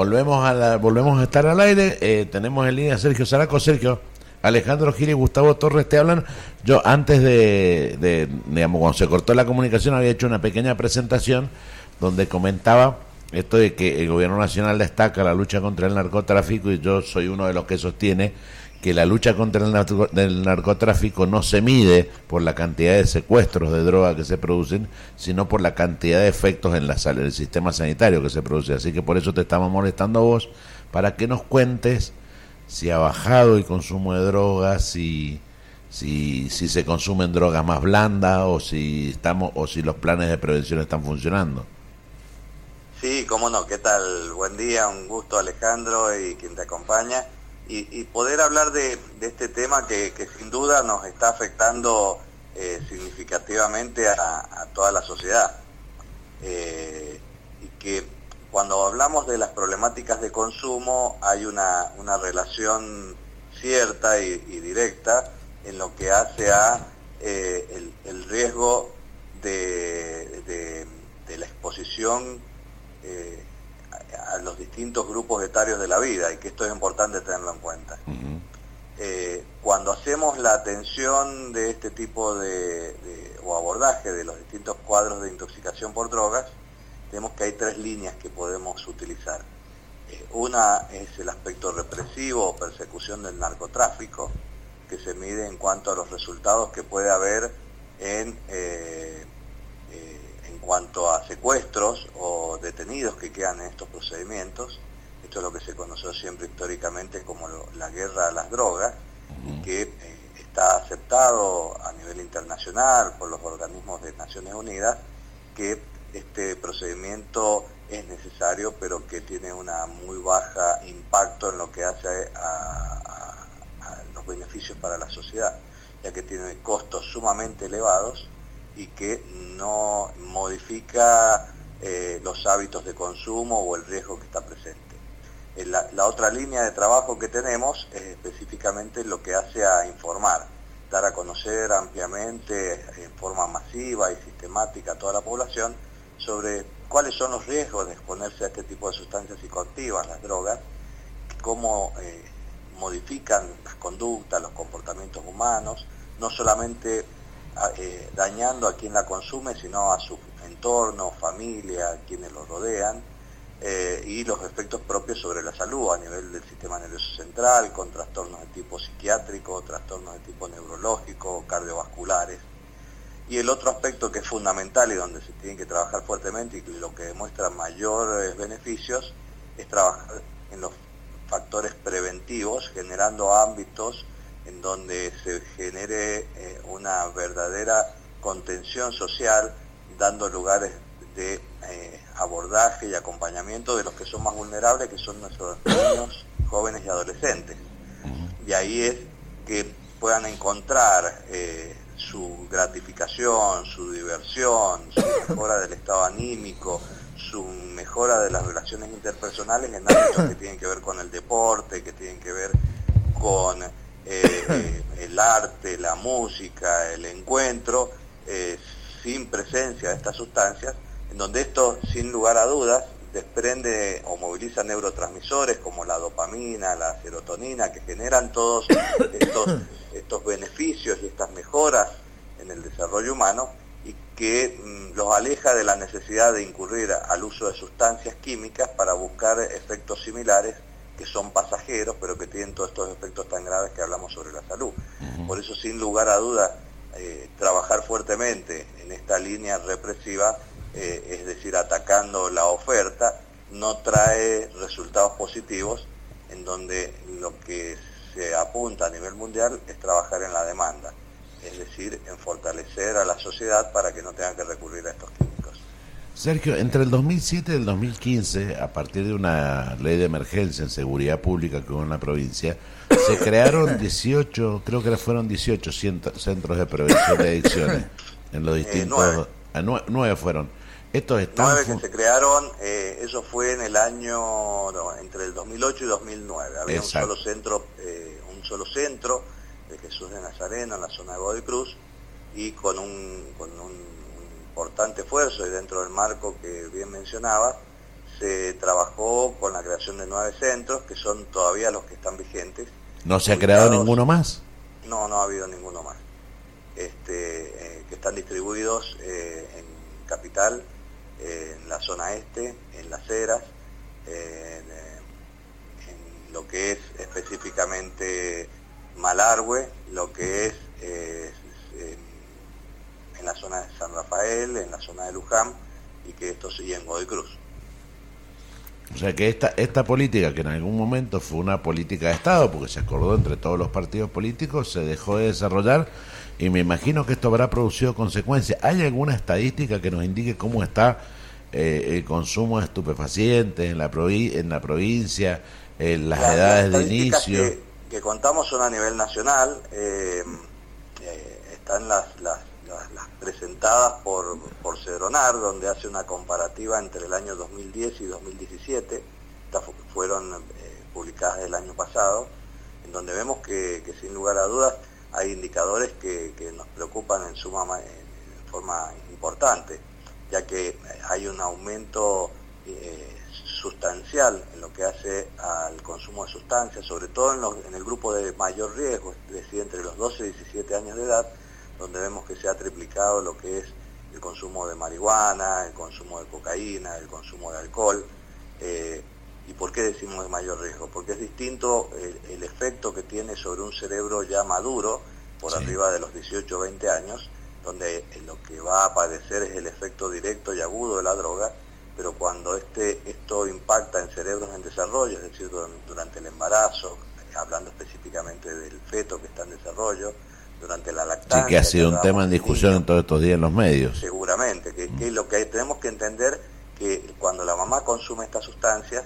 volvemos a estar al aire. Tenemos en línea a Sergio Zaraco. Sergio, Alejandro Gil y Gustavo Torres te hablan. Yo antes digamos, cuando se cortó la comunicación, había hecho una pequeña presentación donde comentaba esto de que el gobierno nacional destaca la lucha contra el narcotráfico, y yo soy uno de los que sostiene que la lucha contra el narcotráfico no se mide por la cantidad de secuestros de droga que se producen, sino por la cantidad de efectos en el sistema sanitario que se produce. Así que por eso te estamos molestando a vos, para que nos cuentes si ha bajado el consumo de drogas, si se consumen drogas más blandas, o si los planes de prevención están funcionando. Sí, cómo no, ¿qué tal? Buen día, un gusto, Alejandro y quien te acompaña, y poder hablar de este tema que sin duda nos está afectando significativamente a toda la sociedad, y que cuando hablamos de las problemáticas de consumo hay una relación cierta y directa en lo que hace a el riesgo de la exposición a los distintos grupos etarios de la vida, y que esto es importante tenerlo en cuenta. Cuando hacemos la atención de este tipo o abordaje de los distintos cuadros de intoxicación por drogas, vemos que hay tres líneas que podemos utilizar. Una es el aspecto represivo o persecución del narcotráfico, que se mide en cuanto a los resultados que puede haber en cuanto a secuestros o detenidos que quedan en estos procedimientos. Esto es lo que se conoció siempre históricamente como la guerra a las drogas, y que está aceptado a nivel internacional por los organismos de Naciones Unidas, que este procedimiento es necesario, pero que tiene una muy baja impacto en lo que hace a los beneficios para la sociedad, ya que tiene costos sumamente elevados y que no modifica los hábitos de consumo o el riesgo que está presente. La otra línea de trabajo que tenemos es específicamente lo que hace a informar, dar a conocer ampliamente, en forma masiva y sistemática a toda la población, sobre cuáles son los riesgos de exponerse a este tipo de sustancias psicoactivas, las drogas, cómo modifican las conductas, los comportamientos humanos, no solamente dañando a quien la consume, sino a su entorno, familia, quienes lo rodean, y los efectos propios sobre la salud a nivel del sistema nervioso central, con trastornos de tipo psiquiátrico, trastornos de tipo neurológico, cardiovasculares. Y el otro aspecto que es fundamental y donde se tiene que trabajar fuertemente, y lo que demuestra mayores beneficios, es trabajar en los factores preventivos, generando ámbitos en donde se genere una verdadera contención social, dando lugares de abordaje y acompañamiento de los que son más vulnerables, que son nuestros niños, jóvenes y adolescentes. Y ahí es que puedan encontrar su gratificación, su diversión, su mejora del estado anímico, su mejora de las relaciones interpersonales en ámbitos que tienen que ver con el deporte, que tienen que ver con el arte, la música, el encuentro, sin presencia de estas sustancias, en donde esto, sin lugar a dudas, desprende o moviliza neurotransmisores como la dopamina, la serotonina, que generan todos estos beneficios y estas mejoras en el desarrollo humano, y que los aleja de la necesidad de incurrir al uso de sustancias químicas para buscar efectos similares, que son pasajeros, pero que tienen todos estos efectos tan graves que hablamos sobre la salud. Por eso, sin lugar a dudas, trabajar fuertemente en esta línea represiva, es decir, atacando la oferta, no trae resultados positivos, en donde lo que se apunta a nivel mundial es trabajar en la demanda, es decir, en fortalecer a la sociedad para que no tengan que recurrir a estos químicos. Sergio, entre el 2007 y el 2015, a partir de una ley de emergencia en seguridad pública que hubo en la provincia, se crearon 18, creo que fueron 18 centros de prevención de adicciones en los distintos... 9 fueron. Estos están 9 que se crearon, eso fue en el año, entre el 2008 y 2009. Había un solo centro de Jesús de Nazareno en la zona de Godoy Cruz, y con un importante esfuerzo, y dentro del marco que bien mencionaba, se trabajó con la creación de 9 centros, que son todavía los que están vigentes. ¿No se ha creado ninguno más? No, no ha habido ninguno más. Que están distribuidos en Capital, en la zona este, en Las Heras, en lo que es específicamente Malargüe, lo que es en la zona de San Rafael, en la zona de Luján, y que esto sigue en Godoy Cruz. O sea que esta política, que en algún momento fue una política de Estado, porque se acordó entre todos los partidos políticos, se dejó de desarrollar, y me imagino que esto habrá producido consecuencias. ¿Hay alguna estadística que nos indique cómo está el consumo de estupefacientes en la provincia, las edades de inicio? Que contamos son a nivel nacional, están las presentadas por Cedronar, donde hace una comparativa entre el año 2010 y 2017, estas fueron publicadas el año pasado, en donde vemos que sin lugar a dudas hay indicadores que nos preocupan en forma importante, ya que hay un aumento sustancial en lo que hace al consumo de sustancias, sobre todo en el grupo de mayor riesgo, es decir, entre los 12 y 17 años de edad, donde vemos que se ha triplicado lo que es el consumo de marihuana, el consumo de cocaína, el consumo de alcohol. ¿Y por qué decimos de mayor riesgo? Porque es distinto el efecto que tiene sobre un cerebro ya maduro, por arriba de los 18 o 20 años, donde lo que va a padecer es el efecto directo y agudo de la droga, pero cuando esto impacta en cerebros en desarrollo, es decir, durante el embarazo, hablando específicamente del feto que está en desarrollo, durante la lactancia... Sí, que ha sido un tema en discusión en todos estos días en los medios. Seguramente, que lo que tenemos que entender, que cuando la mamá consume estas sustancias,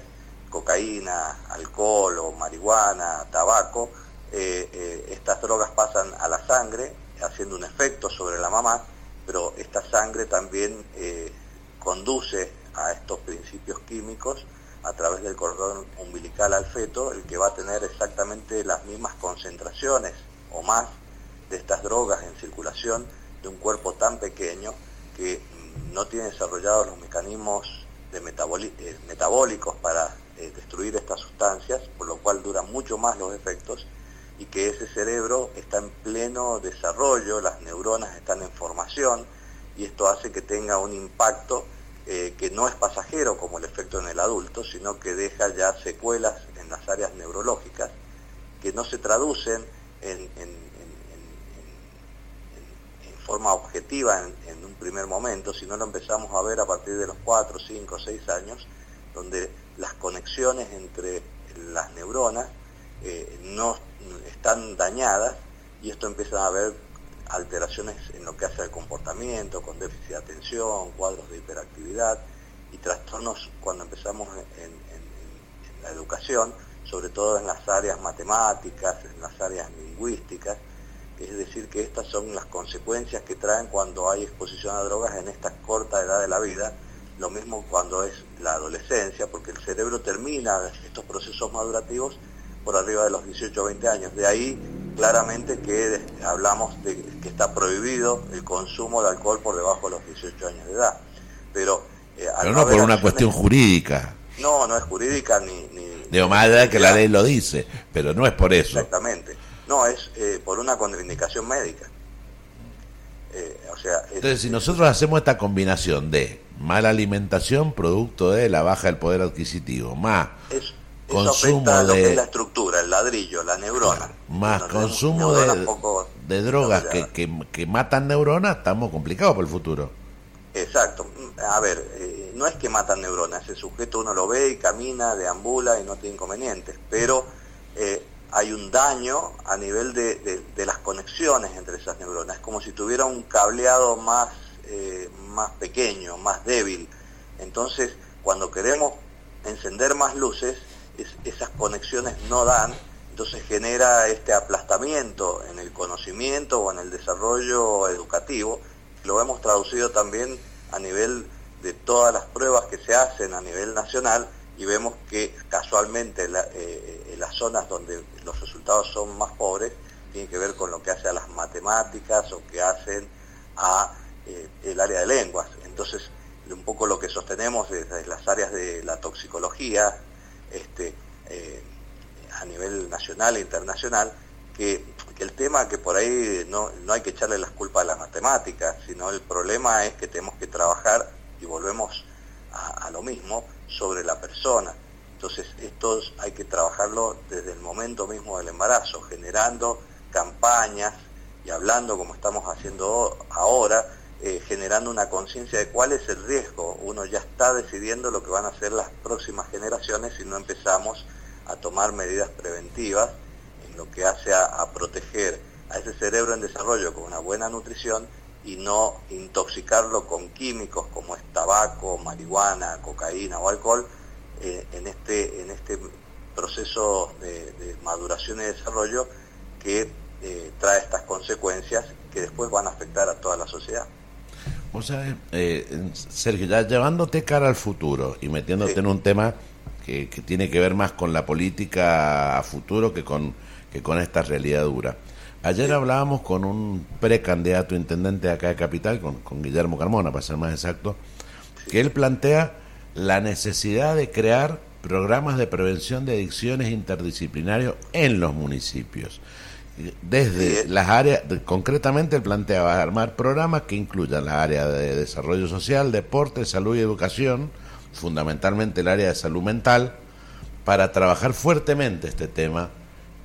cocaína, alcohol o marihuana, tabaco, estas drogas pasan a la sangre, haciendo un efecto sobre la mamá, pero esta sangre también conduce a estos principios químicos a través del cordón umbilical al feto, el que va a tener exactamente las mismas concentraciones o más de estas drogas en circulación de un cuerpo tan pequeño que no tiene desarrollados los mecanismos metabólicos para destruir estas sustancias, por lo cual duran mucho más los efectos, y que ese cerebro está en pleno desarrollo, las neuronas están en formación, y esto hace que tenga un impacto que no es pasajero como el efecto en el adulto, sino que deja ya secuelas en las áreas neurológicas que no se traducen en forma objetiva en un primer momento, sino lo empezamos a ver a partir de los 4, 5, 6 años, donde las conexiones entre las neuronas no están dañadas, y esto empieza a haber alteraciones en lo que hace al comportamiento, con déficit de atención, cuadros de hiperactividad y trastornos cuando empezamos en la educación, sobre todo en las áreas matemáticas, en las áreas lingüísticas. Es decir, que estas son las consecuencias que traen cuando hay exposición a drogas en esta corta edad de la vida. Lo mismo cuando es la adolescencia, porque el cerebro termina estos procesos madurativos por arriba de los 18 o 20 años. De ahí claramente que hablamos de que está prohibido el consumo de alcohol por debajo de los 18 años de edad. Pero no por una cuestión jurídica. No, no es jurídica ni de más allá que la ley lo dice, pero no es por eso. Exactamente. No, es por una contraindicación médica. Entonces, si nosotros hacemos esta combinación de mala alimentación, producto de la baja del poder adquisitivo, más consumo afecta a lo que es la estructura, el ladrillo, la neurona. Más consumo de drogas que matan neuronas, estamos complicados por el futuro. Exacto. A ver, no es que matan neuronas, ese sujeto uno lo ve y camina, deambula y no tiene inconvenientes, pero hay un daño a nivel de las conexiones entre esas neuronas. Es como si tuviera un cableado más pequeño, más débil. Entonces, cuando queremos encender más luces, esas conexiones no dan, entonces genera este aplastamiento en el conocimiento o en el desarrollo educativo. Lo hemos traducido también a nivel de todas las pruebas que se hacen a nivel nacional, y vemos que casualmente las zonas donde los resultados son más pobres tienen que ver con lo que hace a las matemáticas o que hacen a el área de lenguas. Entonces, un poco lo que sostenemos desde las áreas de la toxicidad nacional e internacional, que el tema que por ahí no hay que echarle las culpas a las matemáticas, sino el problema es que tenemos que trabajar, y volvemos a lo mismo, sobre la persona. Entonces esto hay que trabajarlo desde el momento mismo del embarazo, generando campañas y hablando como estamos haciendo ahora, generando una conciencia de cuál es el riesgo. Uno ya está decidiendo lo que van a hacer las próximas generaciones si no empezamos a tomar medidas preventivas en lo que hace a proteger a ese cerebro en desarrollo con una buena nutrición y no intoxicarlo con químicos como es tabaco, marihuana, cocaína o alcohol en este proceso de maduración y desarrollo que trae estas consecuencias que después van a afectar a toda la sociedad. O sea, Sergio, ya llevándote cara al futuro y metiéndote en un tema que tiene que ver más con la política a futuro que con esta realidad dura. Ayer hablábamos con un precandidato intendente de acá de Capital, con Guillermo Carmona, para ser más exacto, que él plantea la necesidad de crear programas de prevención de adicciones interdisciplinarios en los municipios. Desde las áreas, concretamente él planteaba armar programas que incluyan las áreas de desarrollo social, deporte, salud y educación, fundamentalmente el área de salud mental, para trabajar fuertemente este tema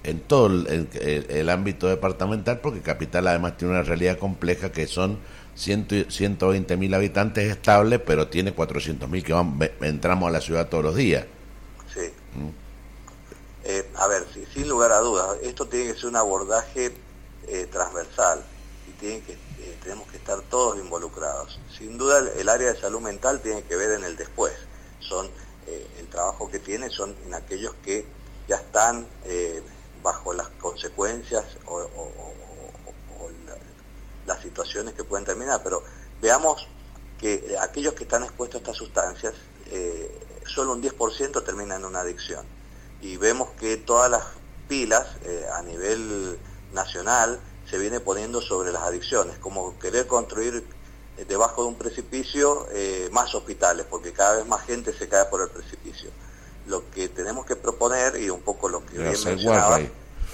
en todo el ámbito departamental, porque Capital además tiene una realidad compleja que son 120.000 habitantes estables, pero tiene 400.000 que entramos a la ciudad todos los días. Sí. A ver, sin lugar a dudas, esto tiene que ser un abordaje transversal y tenemos que estar todos involucrados. Sin duda el área de salud mental tiene que ver en el después. El trabajo que tiene son en aquellos que ya están bajo las consecuencias o las situaciones que pueden terminar, pero veamos que aquellos que están expuestos a estas sustancias, solo un 10% terminan en una adicción. Y vemos que todas las pilas a nivel nacional se viene poniendo sobre las adicciones, como querer construir debajo de un precipicio más hospitales, porque cada vez más gente se cae por el precipicio. Lo que tenemos que proponer, y un poco lo que bien mencionaba,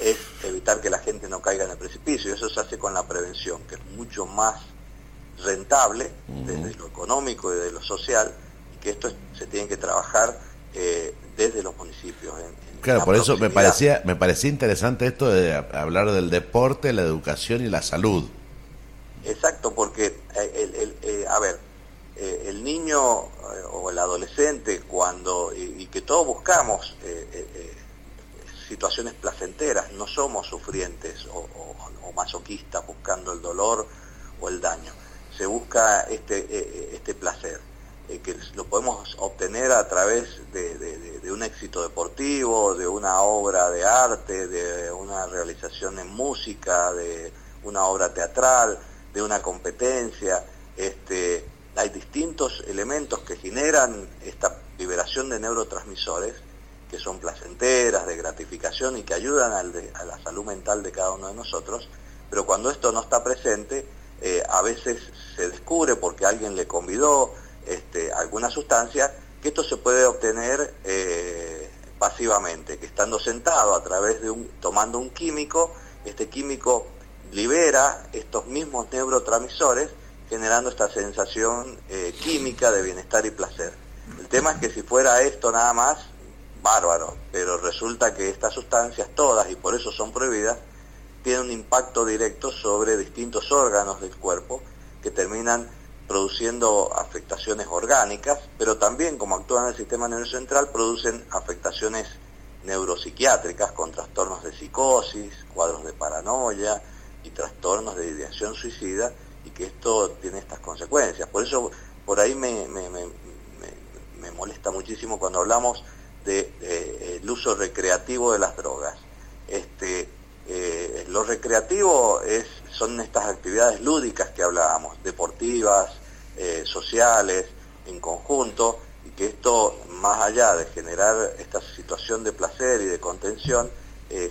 es evitar que la gente no caiga en el precipicio, y eso se hace con la prevención, que es mucho más rentable desde lo económico y de lo social, y que esto se tiene que trabajar desde los municipios. Claro, por eso me parecía interesante esto de hablar del deporte, la educación y la salud. Exacto, porque el niño o el adolescente y que todos buscamos situaciones placenteras, no somos sufrientes o masoquistas buscando el dolor o el daño, se busca este placer. Que lo podemos obtener a través de un éxito deportivo, de una obra de arte, de una realización en música, de una obra teatral, de una competencia. Hay distintos elementos que generan esta liberación de neurotransmisores que son placenteras, de gratificación y que ayudan a la salud mental de cada uno de nosotros, pero cuando esto no está presente, a veces se descubre porque alguien le convidó alguna sustancia, que esto se puede obtener pasivamente, que estando sentado tomando un químico, este químico libera estos mismos neurotransmisores, generando esta sensación química de bienestar y placer. El tema es que si fuera esto nada más, bárbaro, pero resulta que estas sustancias todas, y por eso son prohibidas, tienen un impacto directo sobre distintos órganos del cuerpo que terminan produciendo afectaciones orgánicas, pero también, como actúan en el sistema nervioso central, producen afectaciones neuropsiquiátricas con trastornos de psicosis, cuadros de paranoia y trastornos de ideación suicida, y que esto tiene estas consecuencias. Por eso, por ahí me molesta muchísimo cuando hablamos del uso recreativo de las drogas. Lo recreativo son estas actividades lúdicas que hablábamos, deportivas, sociales, en conjunto, y que esto, más allá de generar esta situación de placer y de contención,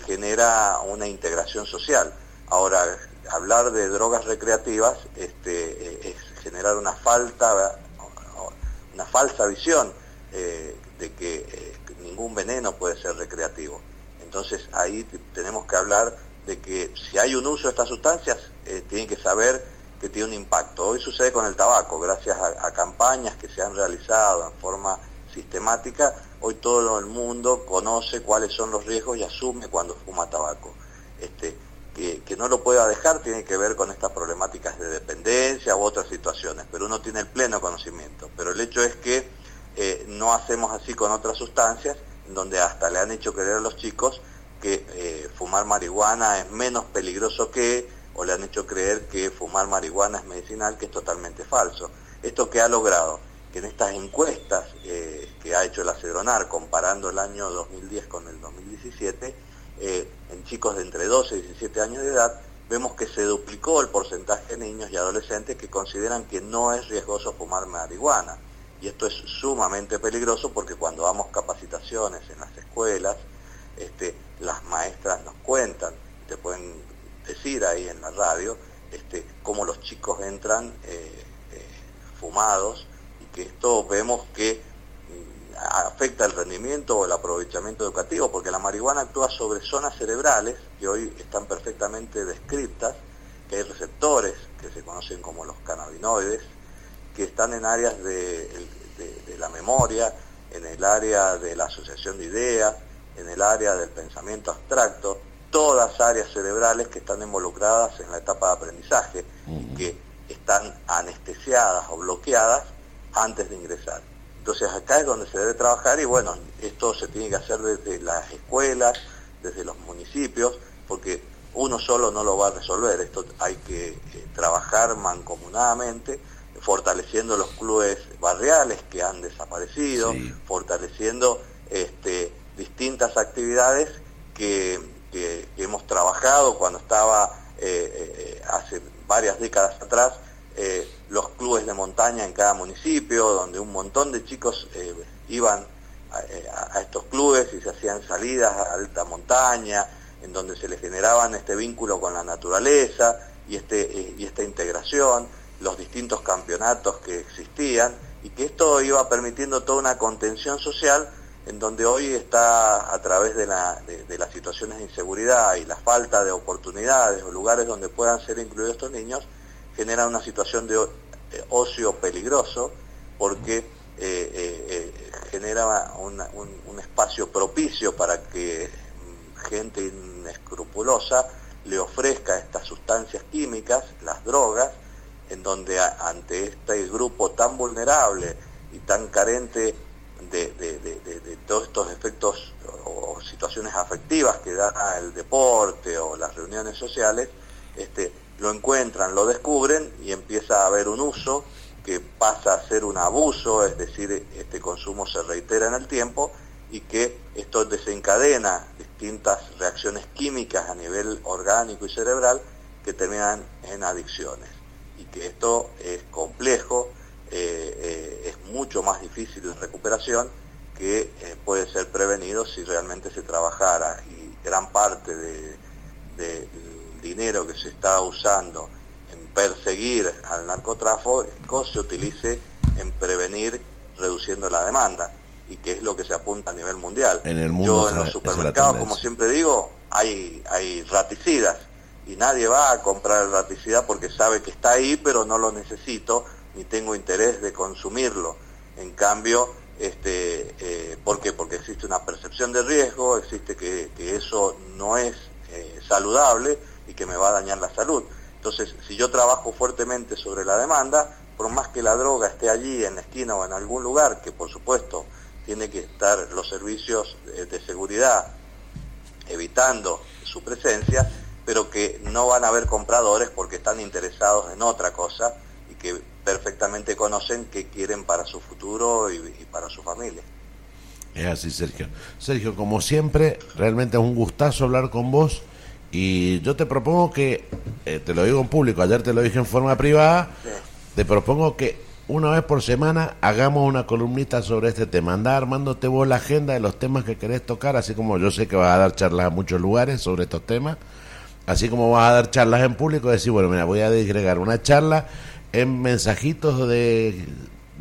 genera una integración social. Ahora, hablar de drogas recreativas es generar una falsa visión de que ningún veneno puede ser recreativo. Entonces, Entonces ahí tenemos que hablar de que si hay un uso de estas sustancias, tienen que saber que tiene un impacto. Hoy sucede con el tabaco, gracias a campañas que se han realizado en forma sistemática, hoy todo el mundo conoce cuáles son los riesgos y asume cuando fuma tabaco. Que no lo pueda dejar tiene que ver con estas problemáticas de dependencia u otras situaciones, pero uno tiene el pleno conocimiento. Pero el hecho es que no hacemos así con otras sustancias, en donde hasta le han hecho creer a los chicos que fumar marihuana es menos peligroso o le han hecho creer que fumar marihuana es medicinal, que es totalmente falso. ¿Esto qué ha logrado? Que en estas encuestas que ha hecho el Acedronar, comparando el año 2010 con el 2017, en chicos de entre 12 y 17 años de edad, vemos que se duplicó el porcentaje de niños y adolescentes que consideran que no es riesgoso fumar marihuana. Y esto es sumamente peligroso porque cuando damos capacitaciones en las escuelas, las maestras nos cuentan, te pueden decir ahí en la radio, cómo los chicos entran fumados, y que esto vemos que afecta el rendimiento o el aprovechamiento educativo, porque la marihuana actúa sobre zonas cerebrales que hoy están perfectamente descritas, que hay receptores que se conocen como los cannabinoides, que están en áreas de la memoria, en el área de la asociación de ideas, en el área del pensamiento abstracto, todas áreas cerebrales que están involucradas en la etapa de aprendizaje y que están anestesiadas o bloqueadas antes de ingresar. Entonces acá es donde se debe trabajar, y bueno, esto se tiene que hacer desde las escuelas, desde los municipios, porque uno solo no lo va a resolver. Esto hay que trabajar mancomunadamente, fortaleciendo los clubes barriales que han desaparecido, sí, fortaleciendo distintas actividades que hemos trabajado cuando estaba hace varias décadas atrás, los clubes de montaña en cada municipio, donde un montón de chicos iban a estos clubes y se hacían salidas a alta montaña, en donde se les generaban este vínculo con la naturaleza y esta integración, los distintos campeonatos que existían, y que esto iba permitiendo toda una contención social, en donde hoy está, a través de las situaciones de inseguridad y la falta de oportunidades o lugares donde puedan ser incluidos estos niños, genera una situación de ocio peligroso, porque genera un espacio propicio para que gente inescrupulosa le ofrezca estas sustancias químicas, las drogas, en donde ante este grupo tan vulnerable y tan carente de todos estos efectos o situaciones afectivas que da el deporte o las reuniones sociales, lo encuentran, lo descubren, y empieza a haber un uso que pasa a ser un abuso, es decir, este consumo se reitera en el tiempo, y que esto desencadena distintas reacciones químicas a nivel orgánico y cerebral que terminan en adicciones, y que esto es complejo, es mucho más difícil la recuperación, que puede ser prevenido si realmente se trabajara, y gran parte del dinero que se está usando en perseguir al narcotráfico se utilice en prevenir, reduciendo la demanda, y que es lo que se apunta a nivel mundial. En el mundo, yo en los supermercados, como siempre digo, hay raticidas, y nadie va a comprar el raticida porque sabe que está ahí, pero no lo necesito ni tengo interés de consumirlo. En cambio, ¿por qué? Porque existe una percepción de riesgo, existe que eso no es saludable y que me va a dañar la salud. Entonces, si yo trabajo fuertemente sobre la demanda, por más que la droga esté allí en la esquina o en algún lugar, que por supuesto tiene que estar los servicios de seguridad evitando su presencia, pero que no van a haber compradores porque están interesados en otra cosa y que perfectamente conocen qué quieren para su futuro y para su familia. Es así, Sergio. Sergio, como siempre, realmente es un gustazo hablar con vos, y yo te propongo que, te lo digo en público, ayer te lo dije en forma privada, sí, te propongo que una vez por semana hagamos una columnita sobre este tema. Andá armándote vos la agenda de los temas que querés tocar, así como yo sé que vas a dar charlas a muchos lugares sobre estos temas, así como vas a dar charlas en público, decir, bueno, mira, voy a disgregar una charla en mensajitos de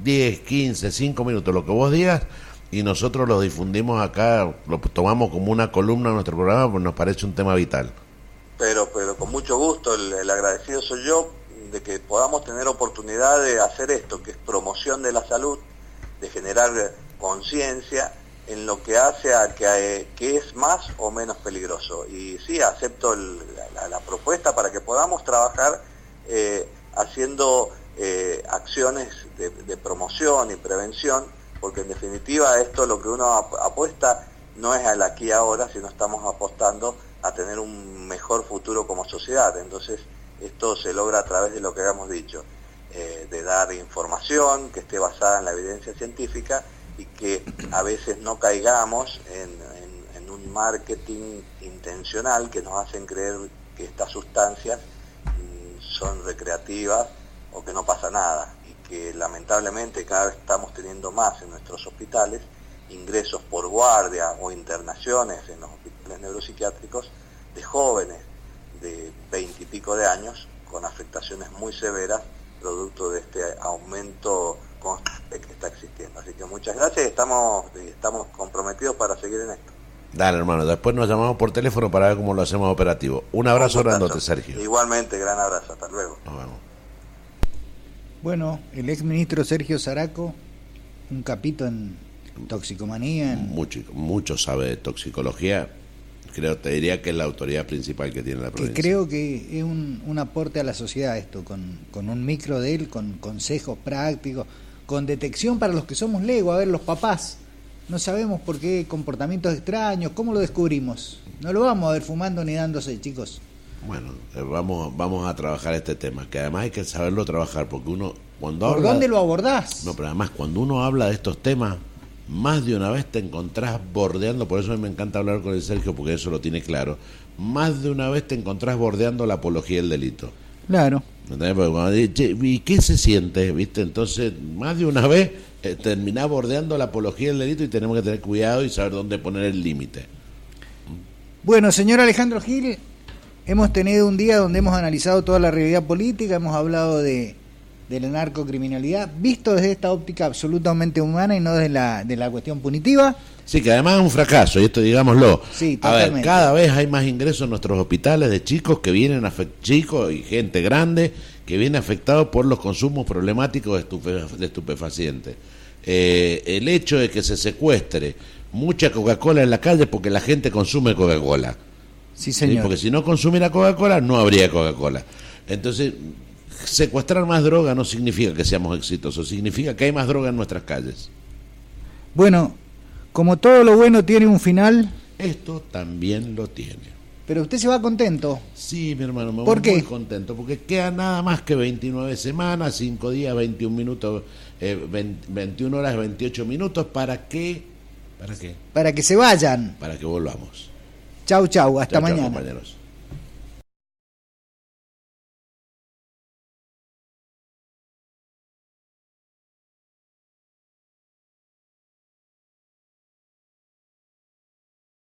10, 15, 5 minutos, lo que vos digas, y nosotros lo difundimos acá, lo tomamos como una columna en nuestro programa porque nos parece un tema vital. Pero con mucho gusto, el agradecido soy yo de que podamos tener oportunidad de hacer esto, que es promoción de la salud, de generar conciencia en lo que hace a que es más o menos peligroso. Y sí, acepto la propuesta para que podamos trabajar haciendo acciones de promoción y prevención, porque en definitiva esto lo que uno apuesta no es al aquí y ahora, sino estamos apostando a tener un mejor futuro como sociedad. Entonces esto se logra a través de lo que habíamos dicho, de dar información que esté basada en la evidencia científica y que a veces no caigamos en un marketing intencional que nos hacen creer que estas sustancias son recreativas o que no pasa nada, y que lamentablemente cada vez estamos teniendo más en nuestros hospitales ingresos por guardia o internaciones en los hospitales neuropsiquiátricos de jóvenes de 20 y pico de años con afectaciones muy severas producto de este aumento constante que está existiendo. Así que muchas gracias, estamos comprometidos para seguir en esto. Dale, hermano, después nos llamamos por teléfono para ver cómo lo hacemos operativo. Un abrazo grandote, Sergio. Igualmente, gran abrazo, hasta luego. Nos vemos. Bueno, el exministro Sergio Saraco, un capito en toxicomanía. Mucho sabe de toxicología. Te diría que es la autoridad principal que tiene la provincia. Que creo que es un aporte a la sociedad esto, con un micro de él, con consejos prácticos, con detección para los que somos legos. A ver, los papás, no sabemos por qué comportamientos extraños, ¿cómo lo descubrimos? No lo vamos a ver fumando ni dándose, chicos. Bueno, vamos a trabajar este tema, que además hay que saberlo trabajar, porque uno cuando ¿Por dónde lo abordás? No, pero además cuando uno habla de estos temas, más de una vez te encontrás bordeando, por eso a mí me encanta hablar con el Sergio, porque eso lo tiene claro, más de una vez te encontrás bordeando la apología del delito. Claro. ¿Entendés? Porque cuando dice, ¿y qué se siente? ¿Viste? Entonces, más de una vez terminás bordeando la apología del delito y tenemos que tener cuidado y saber dónde poner el límite. Bueno, señor Alejandro Gil, hemos tenido un día donde hemos analizado toda la realidad política, hemos hablado de la narcocriminalidad, visto desde esta óptica absolutamente humana y no desde la cuestión punitiva. Sí, que además es un fracaso, y esto digámoslo. Sí, a ver, cada vez hay más ingresos en nuestros hospitales de chicos que vienen chicos y gente grande que viene afectado por los consumos problemáticos de estupefacientes. El hecho de que se secuestre mucha Coca-Cola en la calle porque la gente consume Coca-Cola. Sí, señor. ¿Sí? Porque si no consumiera Coca-Cola, no habría Coca-Cola. Entonces, secuestrar más droga no significa que seamos exitosos, significa que hay más droga en nuestras calles. Bueno, como todo lo bueno tiene un final, esto también lo tiene. Pero usted se va contento. Sí, mi hermano, me voy muy contento, porque queda nada más que 29 semanas, 5 días, 21 minutos, 21 horas, 28 minutos, ¿para qué? ¿Para qué? Para que se vayan. Para que volvamos. Chau, hasta mañana. Chau, compañeros.